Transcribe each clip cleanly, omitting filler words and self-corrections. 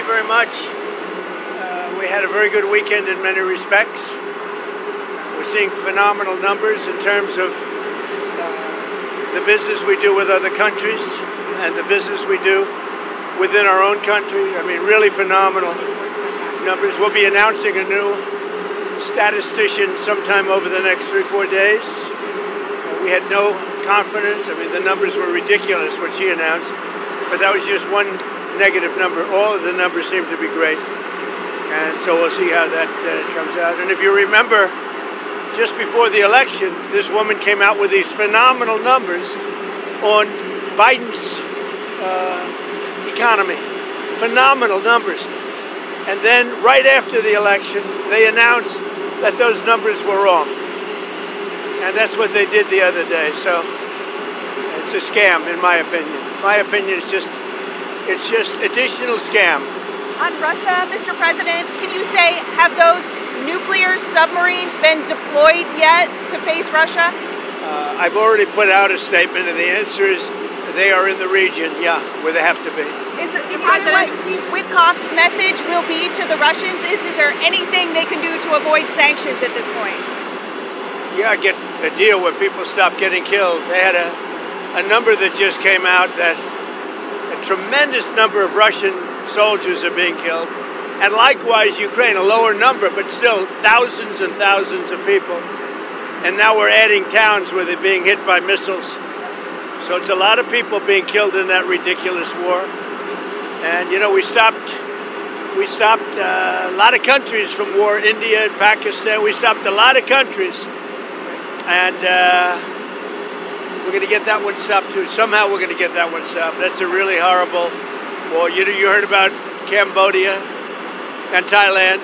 very much. We had a very good weekend in many respects. We're seeing phenomenal numbers in terms of the business we do with other countries and the business we do within our own country. I mean, really phenomenal numbers. We'll be announcing a new statistician sometime over the next 3-4 days. We had no confidence. I mean, the numbers were ridiculous, what she announced, but that was just one negative number. All of the numbers seem to be great, and so we'll see how that comes out. And if you remember, just before the election, this woman came out with these phenomenal numbers on Biden's economy. Phenomenal numbers. And then right after the election, they announced that those numbers were wrong. And that's what they did the other day. So it's a scam, in my opinion. My opinion is it's just additional scam. On Russia, Mr. President, can you say, have those nuclear submarines been deployed yet to face Russia? I've already put out a statement, and the answer is they are in the region, yeah, where they have to be. Is what Steve Witkoff's message will be to the Russians? Is there anything they can do to avoid sanctions at this point? Yeah, get a deal where people stop getting killed. They had a number that just came out that a tremendous number of Russian soldiers are being killed. And likewise, Ukraine, a lower number, but still thousands and thousands of people. And now we're adding towns where they're being hit by missiles. So it's a lot of people being killed in that ridiculous war. And, you know, we stopped a lot of countries from war, India and Pakistan. We stopped a lot of countries. And we're going to get that one stopped, too. Somehow we're going to get that one stopped. That's a really horrible war. You heard about Cambodia and Thailand.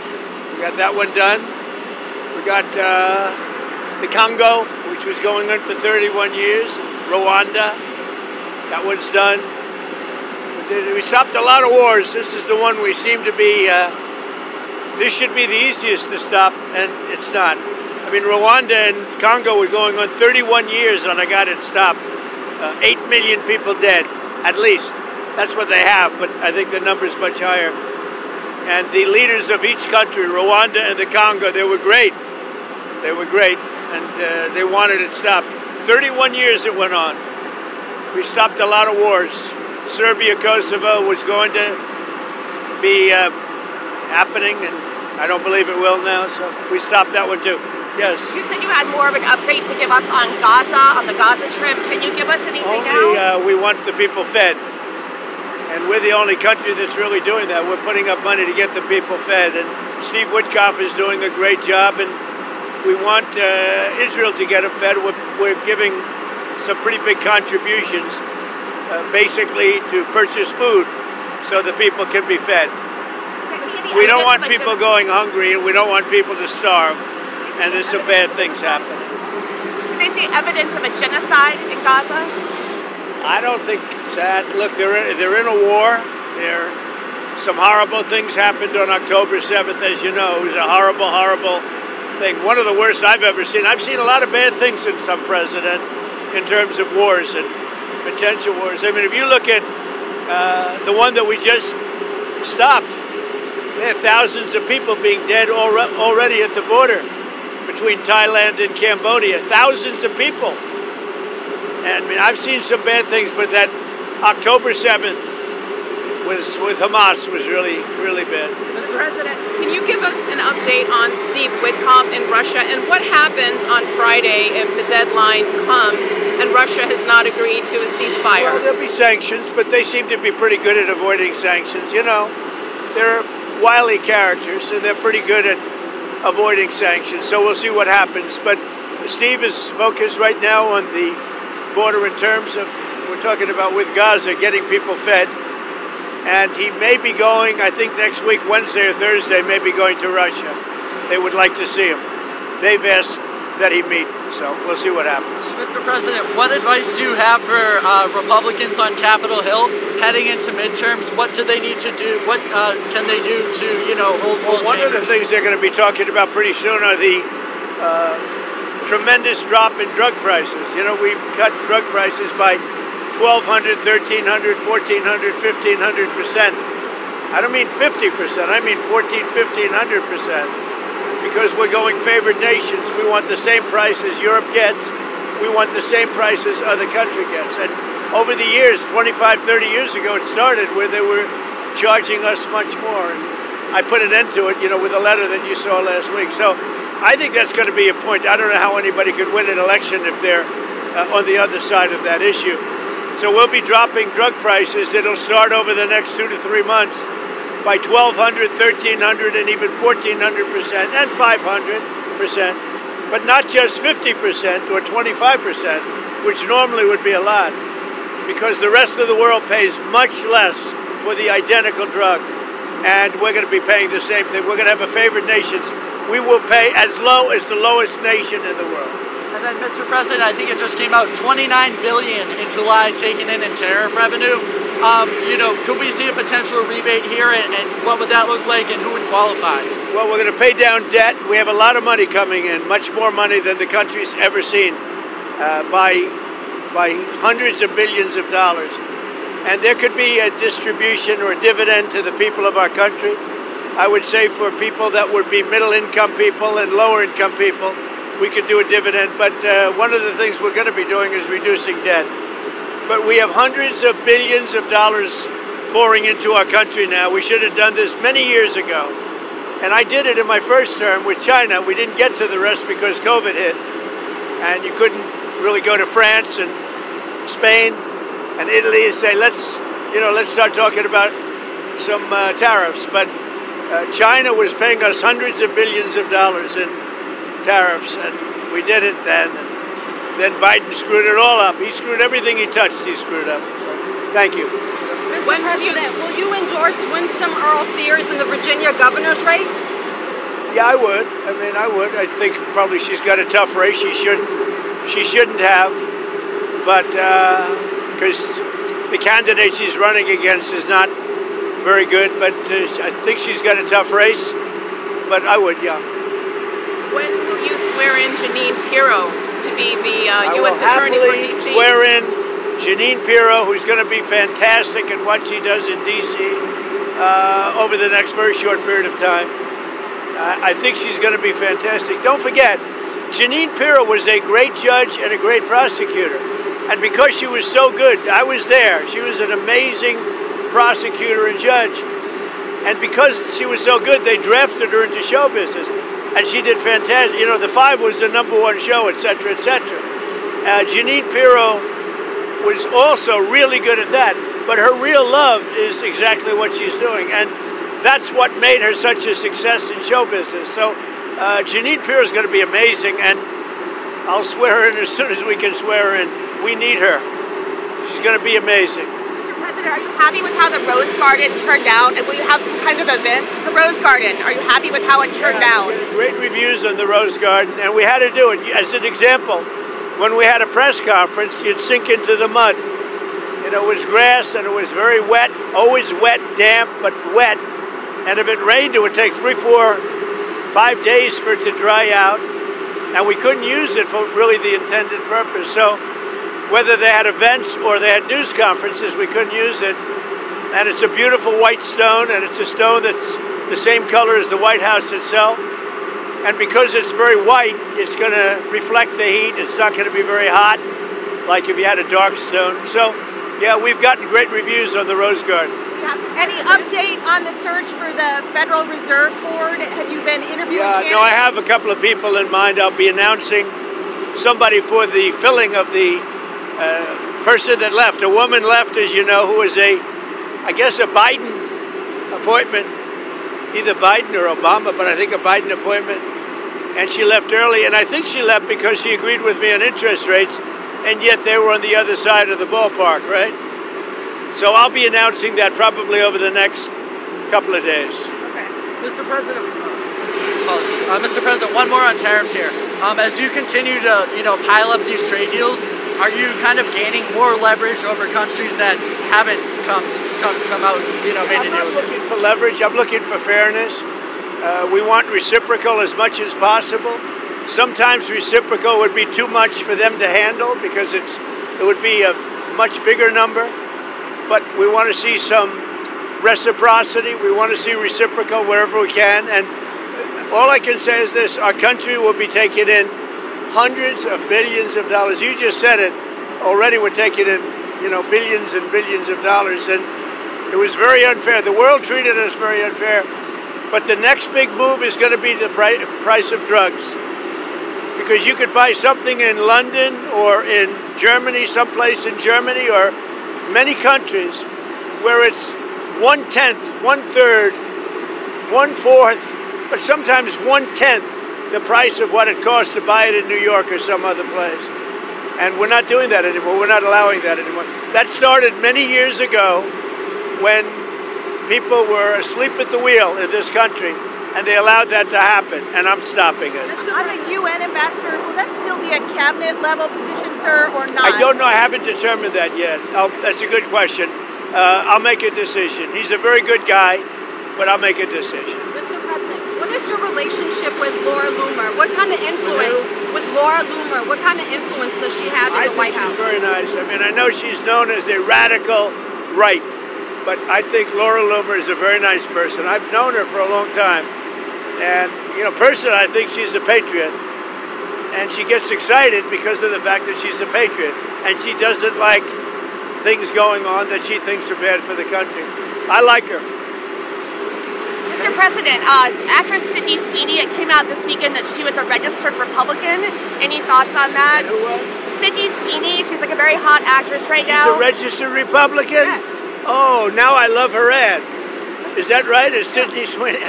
We got that one done. We got the Congo, which was going on for 31 years. Rwanda, that one's done. We stopped a lot of wars. This is the one we seem to be, this should be the easiest to stop, and it's not. I mean, Rwanda and Congo were going on 31 years, and I got it stopped. 8 million people dead, at least. That's what they have, but I think the number's much higher. And the leaders of each country, Rwanda and the Congo, they were great. They were great, and they wanted it stopped. 31 years it went on. We stopped a lot of wars. Serbia, Kosovo was going to be happening, and I don't believe it will now, so we stopped that one too. Yes. You said you had more of an update to give us on Gaza, on the Gaza trip. Can you give us anything now? We want the people fed, and we're the only country that's really doing that. We're putting up money to get the people fed, and Steve Witkoff is doing a great job, and we want Israel to get them fed. We're giving some pretty big contributions, basically to purchase food so the people can be fed. We don't want people going hungry, and we don't want people to starve, and there's some bad things happening. Do they see evidence of a genocide in Gaza? I don't think it's that. Look, they're in a war. Some horrible things happened on October 7th, as you know. It was a horrible, horrible thing. One of the worst I've ever seen. I've seen a lot of bad things in some president in terms of wars and potential wars. I mean, if you look at the one that we just stopped, there are thousands of people being dead already at the border between Thailand and Cambodia. Thousands of people. And I mean, I've seen some bad things, but that October 7th with Hamas was really, really bad. Mr. President, can you give us an update on Steve Witkoff in Russia, and what happens on Friday if the deadline comes and Russia has not agreed to a ceasefire? Well, there'll be sanctions, but they seem to be pretty good at avoiding sanctions. You know, they're wily characters, and they're pretty good at avoiding sanctions, so we'll see what happens. But Steve is focused right now on the border in terms of, we're talking about with Gaza, getting people fed. And he may be going, I think next week, Wednesday or Thursday, may be going to Russia. They would like to see him. They've asked that he meet, so we'll see what happens. Mr. President, what advice do you have for Republicans on Capitol Hill heading into midterms? What do they need to do? What can they do to, hold world One of the things they're going to be talking about pretty soon are the tremendous drop in drug prices. You know, we've cut drug prices by 1,200, 1,300, 1,400, 1,500%. I don't mean 50%, I mean 14, 15, 100%. Because we're going favored nations. We want the same price as Europe gets. We want the same price as other country gets. And over the years, 25, 30 years ago, it started where they were charging us much more. And I put an end to it, you know, with a letter that you saw last week. So I think that's going to be a point. I don't know how anybody could win an election if they're on the other side of that issue. So we'll be dropping drug prices. It'll start over the next 2 to 3 months by 1,200, 1,300, and even 1,400% and 500%, but not just 50% or 25%, which normally would be a lot, because the rest of the world pays much less for the identical drug, and we're going to be paying the same thing. We're going to have a favored nations. We will pay as low as the lowest nation in the world. And then, Mr. President, I think it just came out $29 billion in July taken in tariff revenue. You know, could we see a potential rebate here, and what would that look like, and who would qualify? Well, we're going to pay down debt. We have a lot of money coming in, much more money than the country's ever seen, by hundreds of billions of dollars. And there could be a distribution or a dividend to the people of our country. I would say for people that would be middle-income people and lower-income people, we could do a dividend. But one of the things we're going to be doing is reducing debt. But we have hundreds of billions of dollars pouring into our country now. We should have done this many years ago. And I did it in my first term with China. We didn't get to the rest because COVID hit. And you couldn't really go to France and Spain and Italy and say, let's start talking about some tariffs. But China was paying us hundreds of billions of dollars in tariffs, and we did it then. Then Biden screwed it all up. He screwed everything he touched, he screwed up. So, thank you. Mr. President, will you endorse Winsome Earl Sears in the Virginia governor's race? Yeah, I would. I would. I think probably she's got a tough race. She shouldn't have, but because the candidate she's running against is not very good. But I think she's got a tough race. But I would, yeah. When will you swear in Jeanine Pirro to be the U.S. Attorney for D.C.? Swear in Jeanine Pirro, who's going to be fantastic at what she does in D.C. Over the next very short period of time. I think she's going to be fantastic. Don't forget, Jeanine Pirro was a great judge and a great prosecutor. And because she was so good, I was there. She was an amazing prosecutor and judge. And because she was so good, they drafted her into show business. And she did fantastic. You know, The Five was the #1 show, etc., etc. Jeanine Pirro was also really good at that. But her real love is exactly what she's doing. And that's what made her such a success in show business. So Jeanine Pirro is going to be amazing. And I'll swear her in as soon as we can swear her in. We need her. She's going to be amazing. Are you happy with how the Rose Garden turned out? And will you have some kind of event? The Rose Garden, are you happy with how it turned out? Great reviews on the Rose Garden, and we had to do it. As an example, when we had a press conference, you'd sink into the mud. You know, it was grass and it was very wet, always wet, damp, but wet. And if it rained, it would take 3, 4, 5 days for it to dry out. And we couldn't use it for really the intended purpose. So whether they had events or they had news conferences, we couldn't use it. And it's a beautiful white stone, and it's a stone that's the same color as the White House itself. And because it's very white, it's going to reflect the heat. It's not going to be very hot, like if you had a dark stone. So, yeah, we've gotten great reviews on the Rose Garden. Any update on the search for the Federal Reserve Board? Have you been interviewing candidates? No, I have a couple of people in mind. I'll be announcing somebody for the filling of the person that left. A woman left, as you know, who was I guess a Biden appointment, either Biden or Obama, but I think a Biden appointment. And she left early, and I think she left because she agreed with me on interest rates, and yet they were on the other side of the ballpark, right? So I'll be announcing that probably over the next couple of days. Okay. Mr. President, one more on tariffs here. As you continue to, pile up these trade deals, are you kind of gaining more leverage over countries that haven't come out, made a deal? I'm not looking for leverage. I'm looking for fairness. We want reciprocal as much as possible. Sometimes reciprocal would be too much for them to handle because it would be a much bigger number. But we want to see some reciprocity. We want to see reciprocal wherever we can. And all I can say is this: our country will be taking in hundreds of billions of dollars. You just said it. Already we're taking in, billions and billions of dollars. And it was very unfair. The world treated us very unfair. But the next big move is going to be the price of drugs. Because you could buy something in London or in Germany, someplace in Germany or many countries where it's 1/10, 1/3, 1/4, but sometimes 1/10 the price of what it costs to buy it in New York or some other place. And we're not doing that anymore. We're not allowing that anymore. That started many years ago when people were asleep at the wheel in this country, and they allowed that to happen, and I'm stopping it. I'm a UN ambassador. Will that still be a cabinet level position, sir, or not? I don't know. I haven't determined that yet. That's a good question. I'll make a decision. He's a very good guy, but I'll make a decision. Mr. President, what is your relationship with Laura Loomer? What kind of influence with Laura Loomer? What kind of influence does she have in the White House? I think she's very nice. I mean, I know she's known as a radical right, but I think Laura Loomer is a very nice person. I've known her for a long time. And, personally, I think she's a patriot. And she gets excited because of the fact that she's a patriot. And she doesn't like things going on that she thinks are bad for the country. I like her. Mr. President, actress Sydney Sweeney, it came out this weekend that she was a registered Republican. Any thoughts on that? And who was? Sydney Sweeney. She's like a very hot actress right now. She's a registered Republican? Yes. Oh, now I love her ad. Is that right? Is Sydney Sweeney?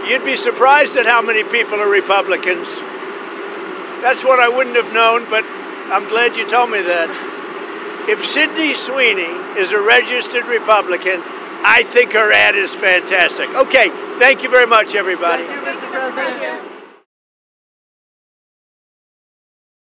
You'd be surprised at how many people are Republicans. That's what I wouldn't have known, but I'm glad you told me that. If Sydney Sweeney is a registered Republican, I think her ad is fantastic. Okay, thank you very much, everybody. Thank you, Mr. President.